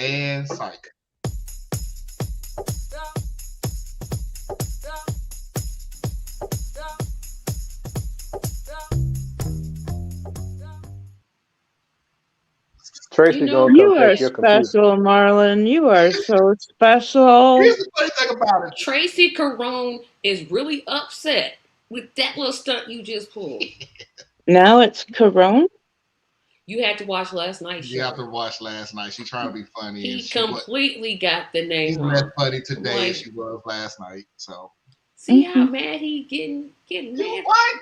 and psych. Tracy You know, gonna come You are fetch your computer. special, Marlon. You are so special. Here's the funny thing about it. Tracy Carone is really upset with that little stunt you just pulled. Now it's Corona. You had to watch last night's You have show. to watch last night. She's trying to be funny, and He completely got the she's name less wrong. funny I'm today as like, she was last night. So, see how mad he getting you mad? what?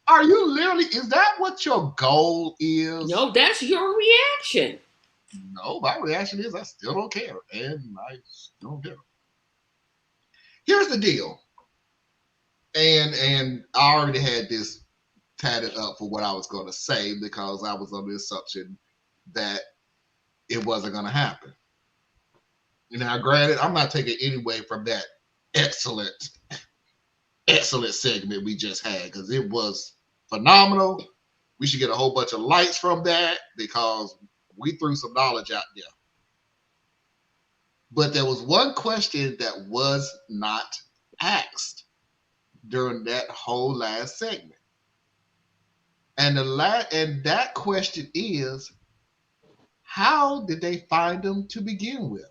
Are you literally? Is that what your goal is? No, that's your reaction. No, my reaction is I still don't care, and I still don't care. Here's the deal, and I already had this tatted up for what I was going to say because I was under the assumption that it wasn't going to happen. Now, granted, I'm not taking any away from that excellent, excellent segment we just had because it was phenomenal. We should get a whole bunch of likes from that because we threw some knowledge out there. But there was one question that was not asked during that whole last segment. And that question is, how did they find them to begin with?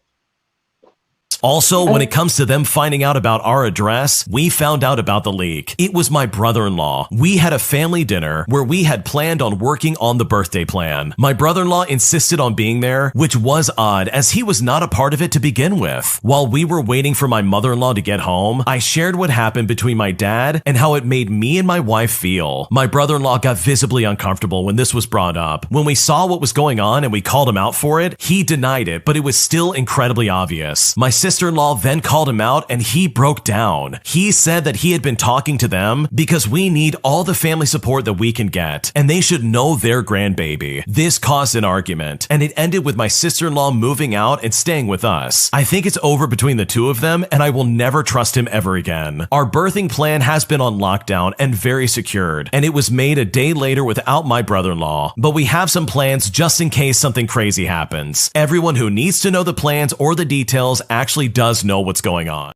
Also, when it comes to them finding out about our address, we found out about the leak. It was my brother-in-law. We had a family dinner where we had planned on working on the birthday plan. My brother-in-law insisted on being there, which was odd as he was not a part of it to begin with. While we were waiting for my mother-in-law to get home, I shared what happened between my dad and how it made me and my wife feel. My brother-in-law got visibly uncomfortable when this was brought up. When we saw what was going on and we called him out for it, he denied it, but it was still incredibly obvious. My sister-in-law then called him out and he broke down. He said that he had been talking to them because we need all the family support that we can get, and they should know their grandbaby. This caused an argument, and it ended with my sister-in-law moving out and staying with us. I think it's over between the two of them, and I will never trust him ever again. Our birthing plan has been on lockdown and very secured, and it was made a day later without my brother-in-law, but we have some plans just in case something crazy happens. Everyone who needs to know the plans or the details actually does know what's going on.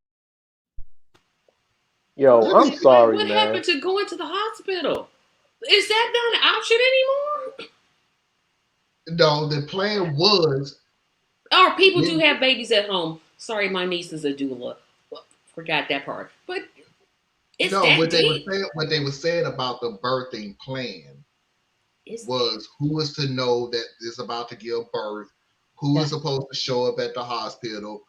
Yo, I'm sorry, what man. happened to going to the hospital? Is that not an option anymore? No, the plan was. Or people do have babies at home. Sorry, my niece is a doula. Well, forgot that part. But it's No, that what deep. they were saying about the birthing plan was who is to know that it's about to give birth, who is supposed to show up at the hospital.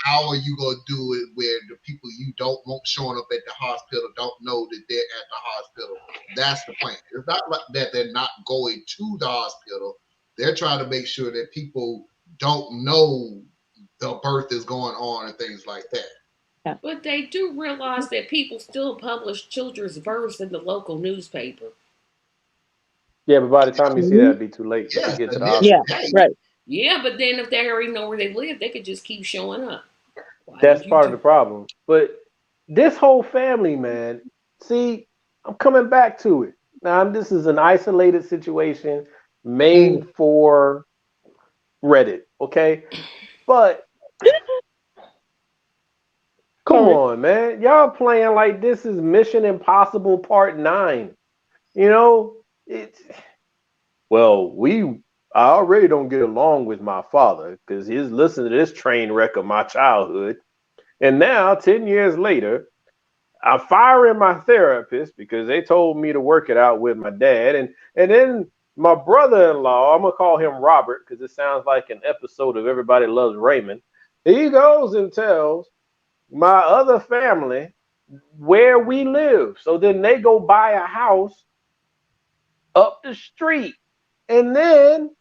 How are you going to do it where the people you don't want showing up at the hospital don't know that they're at the hospital? That's the plan. It's not like that they're not going to the hospital. They're trying to make sure that people don't know the birth is going on and things like that. But they do realize that people still publish children's births in the local newspaper. Yeah, but by the time you see that, it'd be too late to get to the hospital. Yeah, right. Yeah, but then if they already know where they live, they could just keep showing up. That's part of the problem. But this whole family, man, see, I'm coming back to it. Now, this is an isolated situation made for Reddit, okay? But come on, man. Y'all playing like this is Mission Impossible Part 9. You know, I already don't get along with my father because he's listening to this train wreck of my childhood. And now, 10 years later, I'm firing my therapist because they told me to work it out with my dad. And then my brother-in-law, I'm going to call him Robert because it sounds like an episode of Everybody Loves Raymond. He goes and tells my other family where we live. So then they go buy a house up the street. And then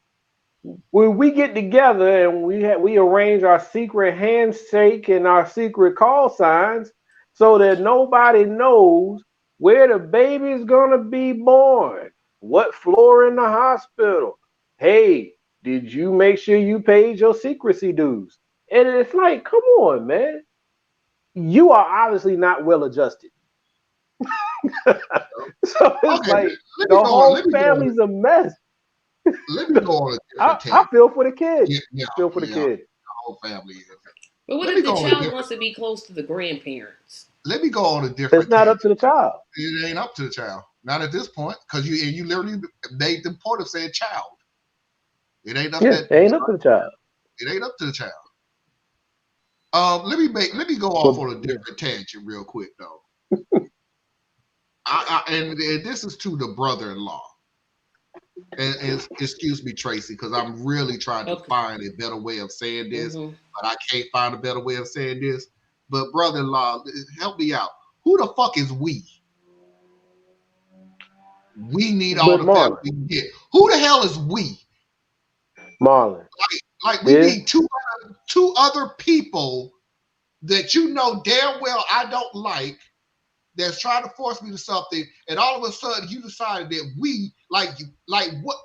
when we get together and we arrange our secret handshake and our secret call signs so that nobody knows where the baby is going to be born, what floor in the hospital. Hey, did you make sure you paid your secrecy dues? And it's like, come on, man. You are obviously not well adjusted. So it's like the whole family's a mess. Let me go on a different I tangent. feel for the kid. Yeah, I feel for the kid. the whole family is. But what Let me if the go on a child different. wants to be close to the grandparents? Let me go on a It's different not up tangent. to the child. It ain't up to the child. Not at this point, because you literally made the point of saying child. It ain't up Yeah, that. it ain't up to the child. It ain't up to the child. Let me go off But on a yeah. different tangent real quick though. And this is to the brother-in-law. And excuse me, Tracy, because I'm really trying to Okay. find a better way of saying this, Mm-hmm. but I can't find a better way of saying this. But brother-in-law, help me out. Who the fuck is we? We need all But the family Marlon, we can get. Who the hell is we? Marlon, Like we this need two other people that you know damn well I don't like that's trying to force me to something, and all of a sudden you decided that we like what?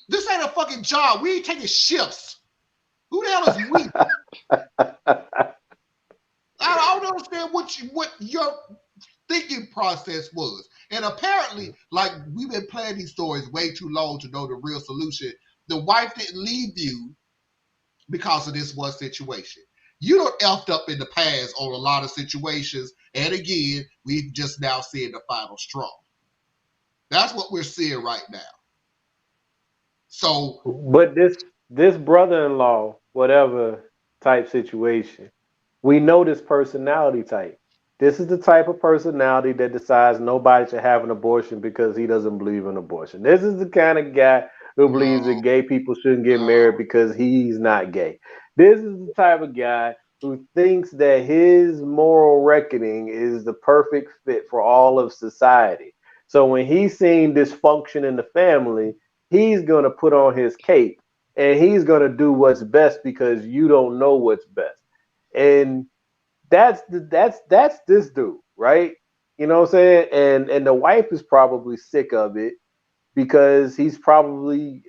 This ain't a fucking job. We ain't taking shifts. Who the hell is we? I don't understand what your thinking process was. And apparently, like we've been playing these stories way too long to know the real solution. The wife didn't leave you because of this one situation. You don't effed up in the past on a lot of situations. And again, we've just now seen the final straw. That's what we're seeing right now. So, but this brother-in-law, whatever type situation, we know this personality type. This is the type of personality that decides nobody should have an abortion because he doesn't believe in abortion. This is the kind of guy who no, believes that gay people shouldn't get no. married because he's not gay. This is the type of guy who thinks that his moral reckoning is the perfect fit for all of society. So when he's seeing dysfunction in the family, he's going to put on his cape and he's going to do what's best because you don't know what's best. And that's this dude, right? You know what I'm saying? And the wife is probably sick of it because he's probably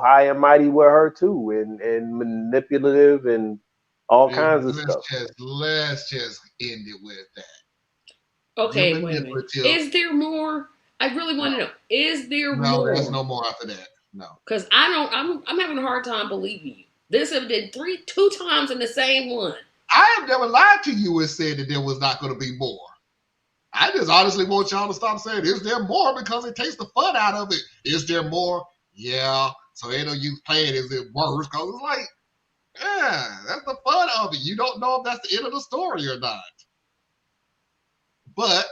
high and mighty with her too, and manipulative and all kinds of stuff. Let's just end it with that. You're Okay, wait a minute. manipulative. Is there more? I really want to know. Is there No, there's more? no more after that. No. Because I don't. I'm having a hard time believing you. This have been two times in the same one. I have never lied to you and said that there was not going to be more. I just honestly want y'all to stop saying, is there more? Because it takes the fun out of it. Is there more? Yeah. So they don't use playing, is it worse? Because it's like, yeah, that's the fun of it. You don't know if that's the end of the story or not. But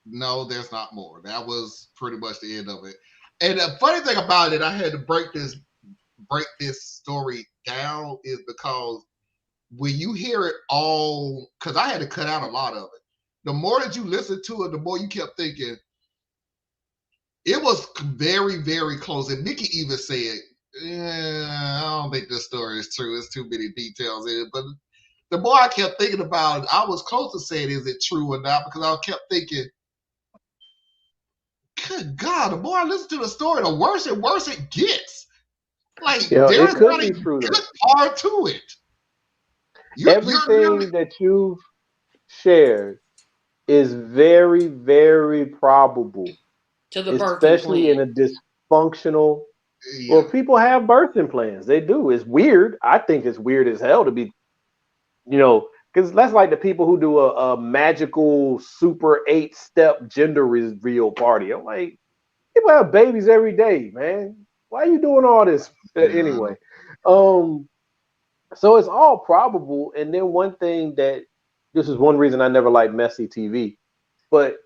no, there's not more. That was pretty much the end of it. And the funny thing about it, I had to break this story down is because when you hear it all, because I had to cut out a lot of it. The more that you listen to it, the more you kept thinking it was very, very close. And Nikki even said, I don't think this story is true. There's too many details in it. But the more I kept thinking about it, I was close to saying, is it true or not? Because I kept thinking, good God, the more I listen to the story, the worse and worse it gets. Like, It there's could not a be true though. good part to it. You're Everything that you've shared is very, very probable, To the birthing especially in plan. a dysfunctional. Well, yeah. people have birthing plans. They do. It's weird. I think it's weird as hell to be, because that's like the people who do a magical super 8-step gender reveal party. I'm like, people have babies every day, man. Why are you doing all this Yeah. anyway? So it's all probable. And then one thing that this is one reason I never liked messy TV, but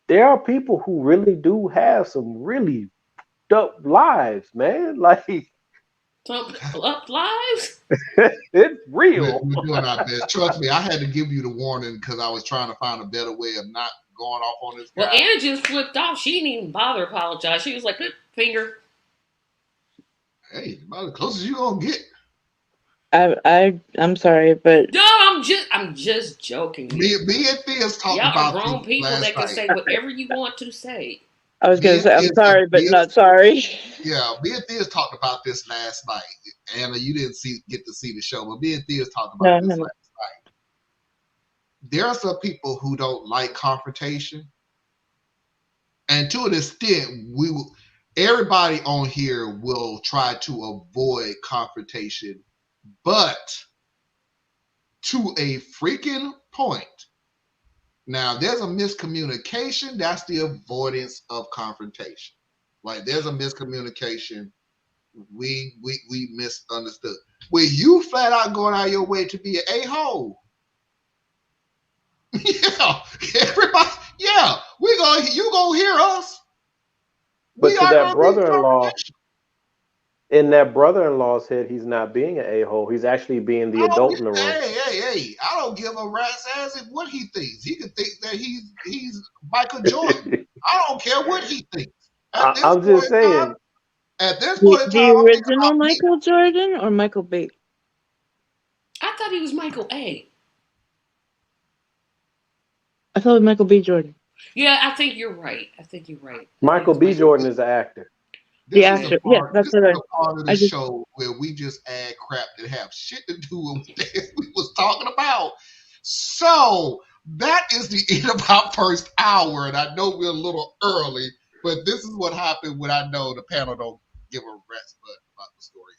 there are people who really do have some really up lives, man. Like Some up lives. it's We're real. doing our best. Trust me, I had to give you the warning because I was trying to find a better way of not going off on this Well, guy. Anna just flipped off. She didn't even bother to apologize. She was like, finger. Hey, about as close as you gonna get. I'm sorry, but No, I'm just joking. Me and Thea's talked Y'all are about this grown people last that can night. say whatever you want to say. I was Me gonna and say I'm Thea's, sorry, but Thea's not sorry. yeah, me and Thea's talked about this last night. Anna, you didn't get to see the show, but me and Thea's talked about No, this no, no. last night. There are some people who don't like confrontation, and to an extent, everybody on here will try to avoid confrontation, but to a freaking point. Now, there's a miscommunication. That's the avoidance of confrontation. Like, there's a miscommunication. We misunderstood. Well, you flat out going out of your way to be an a-hole. Yeah, everybody. Yeah, you gonna hear us. But to that brother-in-law, in that brother-in-law's head, he's not being an a-hole. He's actually being the adult in the room. Hey! I don't give a rat's ass what he thinks. He could think that he's Michael Jordan. I don't care what he thinks. I'm just saying. At this point in time, the original Michael Jordan or Michael B? I thought he was Michael A. I thought it was Michael B. Jordan. Yeah, I think you're right. Michael B. Jordan is the actor. The actor. Yeah, that's what part of the show where we just add crap that have shit to do with what we was talking about. So that is the end of our first hour, and I know we're a little early, but this is what happened when I know the panel don't give a rat's butt about the story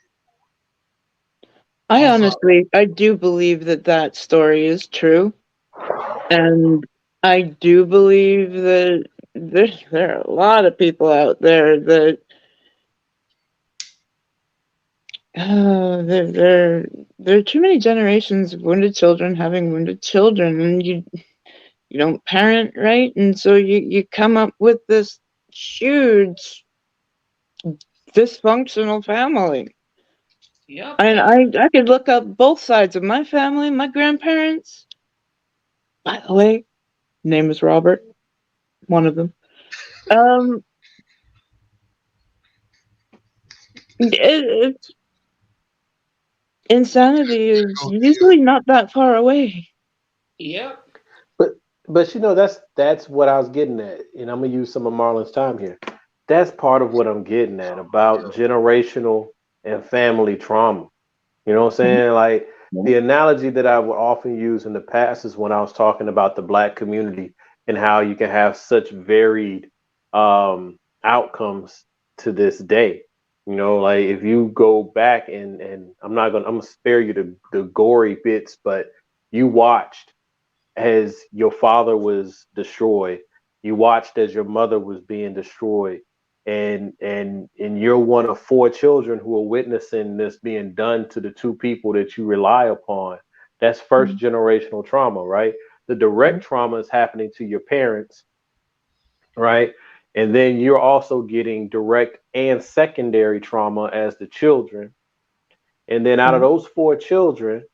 anymore. I do believe that story is true, and I do believe that there are a lot of people out there that there are too many generations of wounded children having wounded children, and you don't parent right, and so you come up with this huge dysfunctional family. Yep. And I could look up both sides of my family. My grandparents, by the way, name is Robert, one of them. Insanity is usually not that far away. Yep. But that's what I was getting at, and I'm gonna use some of Marlon's time here. That's part of what I'm getting at about generational and family trauma. You know what I'm saying? Like the analogy that I would often use in the past is when I was talking about the Black community and how you can have such varied outcomes to this day. You know, like if you go back and I'm gonna spare you the gory bits, but you watched as your father was destroyed, you watched as your mother was being destroyed, and you're one of 4 children who are witnessing this being done to the 2 people that you rely upon. That's first generational trauma, right? The direct trauma is happening to your parents, right? And then you're also getting direct and secondary trauma as the children. And then out of those 4 children,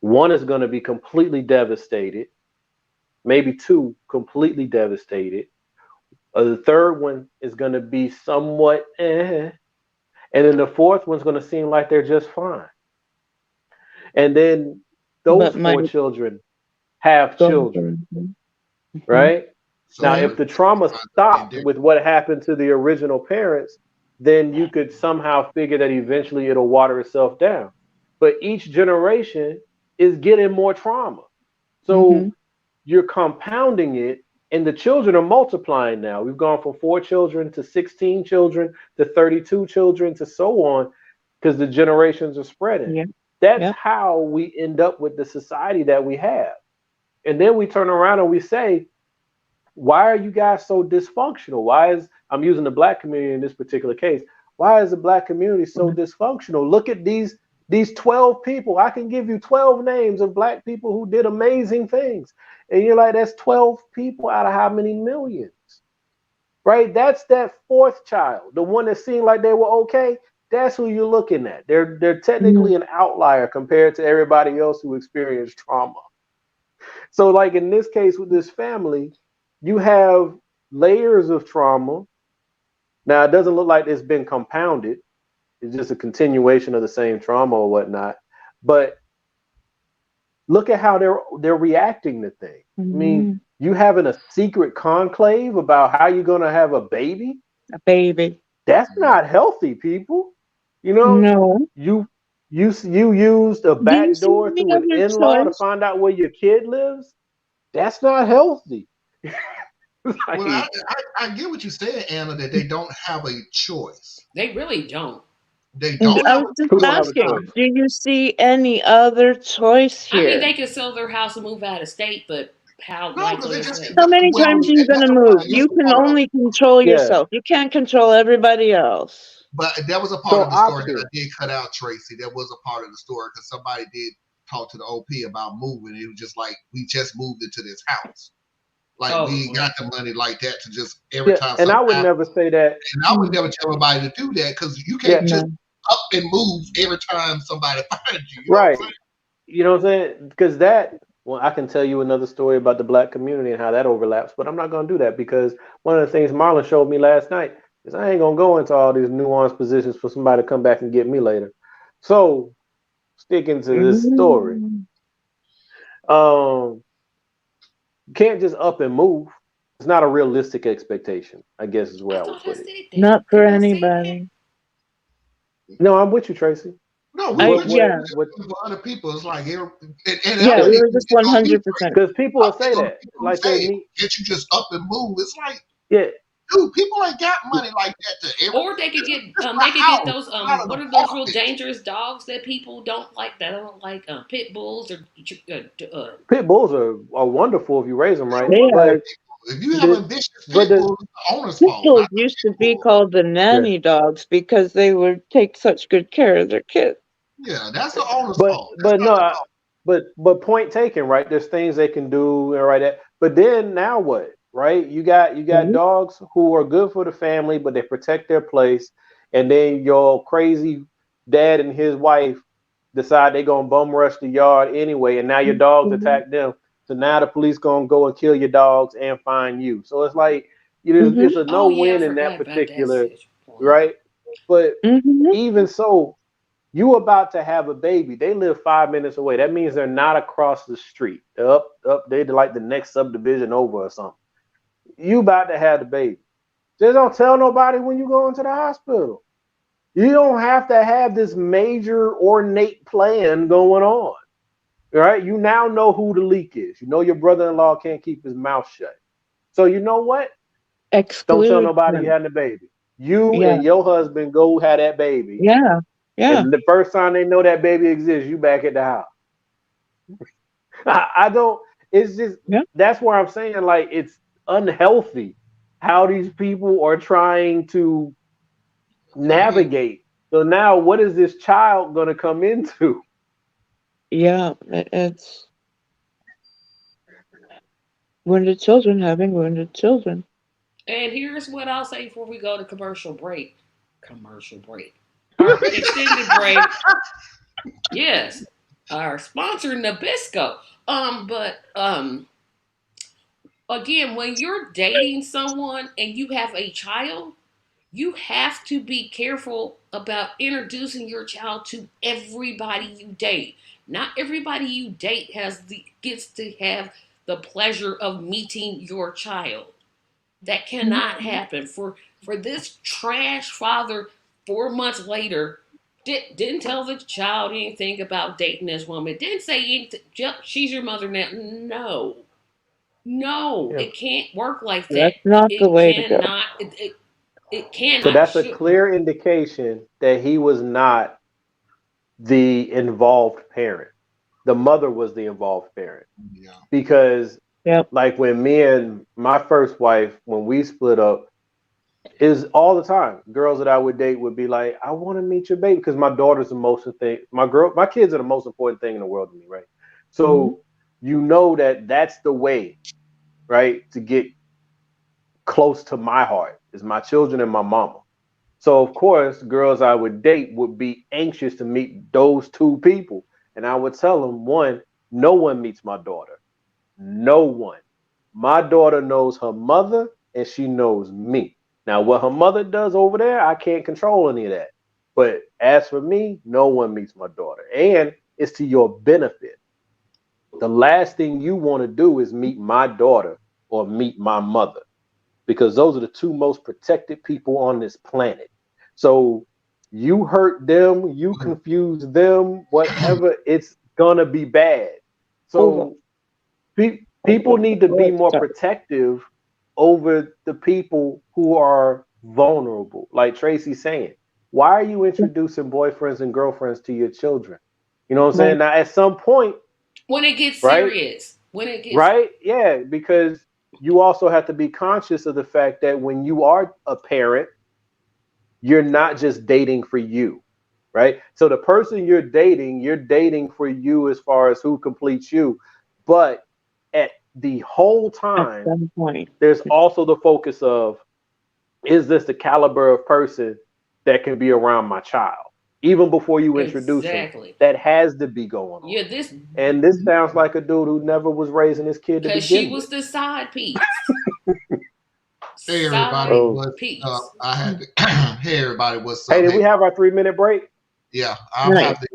one is going to be completely devastated, maybe 2 completely devastated. The third one is going to be somewhat and then the fourth one's going to seem like they're just fine. And then those 4 children have children, right? So now, if the trauma stopped with what happened to the original parents, then you could somehow figure that eventually it'll water itself down. But each generation is getting more trauma. So you're compounding it, and the children are multiplying now. We've gone from 4 children to 16 children to 32 children to so on, because the generations are spreading. That's how we end up with the society that we have. And then we turn around and we say, why are you guys so dysfunctional? I'm using the Black community in this particular case. Why is the Black community so dysfunctional? Look at these 12 people. I can give you 12 names of Black people who did amazing things. And you're like, that's 12 people out of how many millions? Right? That's that 4th child, the one that seemed like they were okay. That's who you're looking at. They're technically an outlier compared to everybody else who experienced trauma. So like in this case with this family, you have layers of trauma. Now, it doesn't look like it's been compounded. It's just a continuation of the same trauma or whatnot. But look at how they're reacting to things. I mean, you having a secret conclave about how you're going to have a baby? A baby. That's not healthy, people. You know, no. You used a back door through an in-law to find out where your kid lives? That's not healthy. Like, well, I get what you said, Anna, that they don't have a choice. They really don't. They don't I have was just a who choice. don't have a asking, choice? do you see any other choice I mean, here? they could sell their house and move out of state, but how No, because likely they is just that? How many well, times are you and going that's to the move? part. This You is can part of, only control Yeah. yourself. You can't control everybody else. but that was a part So of the story that I option. did cut out, Tracy. That was a part of the story because somebody did talk to the OP about moving. It was just like we just moved into this house. Like we Oh, ain't got the money like that to just every Yeah, time and something I would happens. never say that. And I would never tell anybody to do that because you Yeah, can't just No. up and move every time somebody finds you. You know what I'm right. saying? You know what I'm saying? Because that, well, I can tell you another story about the black community and how that overlaps, but I'm not going to do that because one of the things Marlon showed me last night is I ain't going to go into all these nuanced positions for somebody to come back and get me later. So, sticking to this story, Mm, um, you can't just up and move. It's not a realistic expectation, I guess is I where I would thought I put it. said that. not for Didn't I say that? anybody. No, I'm with you, Tracy. No, we I put you yeah. What? for other people. It's like, and I Yeah, wouldn't we were even just get on you, 100%. Tracy. Because people I will get say on that, people who like they say, need, "Can't you just up and move?" It's like, yeah, dude, people ain't got money like that to ever. Or they could get It's they a could get house, those not an what are those real apartment. dangerous dogs that people don't like, that don't like pit bulls or pit bulls are wonderful if you raise them right, They are. but If you have the ambitious but pit the bulls, it's the owner's Pit fault, bulls not the used pit to be bull. called the yeah, nanny dogs because they would take such good care of their kids. Yeah, that's the owner's but fault. That's but not no, the but point taken, right? There's things they can do and right that. But then now what, right? You got Mhm. dogs who are good for the family, but they protect their place, and then your crazy dad and his wife decide they're gonna bum rush the yard anyway, and now your dogs Mhm. attack them. So now the police gonna go and kill your dogs and find you. So it's like Mhm. it's a no oh yeah, I win in that forgot about that particular, situation. right? But Mhm. even so, you about to have a baby. They live 5 minutes away. That means they're not across the street. They're up. They like the next subdivision over or something. You about to have the baby. Just don't tell nobody when you go into the hospital. You don't have to have this major ornate plan going on. Right? You now know who the leak is. You know your brother-in-law can't keep his mouth shut. So you know what? Don't tell Exclude nobody you them. having a baby. You Yeah. and your husband go have that baby. Yeah. Yeah. And the first time they know that baby exists, you back at the house. I don't. It's just Yeah. that's where I'm saying like it's unhealthy how these people are trying to Mhm. navigate. So now, what is this child going to come into? Yeah. It's wounded children having wounded children. And here's what I'll say before we go to commercial break. Commercial break. Our extended break. Yes. Our sponsor Nabisco. But again, when you're dating someone and you have a child, you have to be careful about introducing your child to everybody you date. Not everybody you date gets to have the pleasure of meeting your child. That cannot happen. For this trash father 4 months later didn't tell the child anything about dating this woman. Didn't say anything. She's your mother now. No, no, Yeah. it can't work like that. That's not the It way to go. cannot. It So cannot. that's a Should. clear indication that he was not the involved parent. The mother was the involved parent Yeah. because, Yep. like, when me and my first wife, when we split up, is all the time. Girls that I would date would be like, "I want to meet your baby," because my daughter's the most thing. My kids are the most important thing in the world to me, right? Mhm. So you know that that's the way, right, to get close to my heart is my children and my mama. So of course, girls I would date would be anxious to meet those two people, and I would tell them, one, no one meets my daughter. No one. My daughter knows her mother and she knows me. Now, what her mother does over there, I can't control any of that. But as for me, no one meets my daughter. And it's to your benefit. The last thing you want to do is meet my daughter or meet my mother because those are the two most protected people on this planet. So you hurt them, you confuse them, whatever, it's going to be bad. Over. So people need to be more Sorry. protective over the people who are vulnerable. Like Tracy's saying, why are you introducing boyfriends and girlfriends to your children? You know what I'm saying? Now, at some point, when it gets right? serious, when it gets Right? Yeah, because you also have to be conscious of the fact that when you are a parent, you're not just dating for you, right? So the person you're dating for you as far as who completes you. But at the whole At time, some point. there's also the focus of, is this the caliber of person that can be around my child? Even before you introduce them, exactly. that has to be going on. Yeah, And this sounds like a dude who never was raising his kid to because she begin was with. the side piece. Hey everybody, Side what's piece. I had to, hey everybody, what's Hey, up? did Hey, we have our 3-minute break? yeah, I'm Right. have to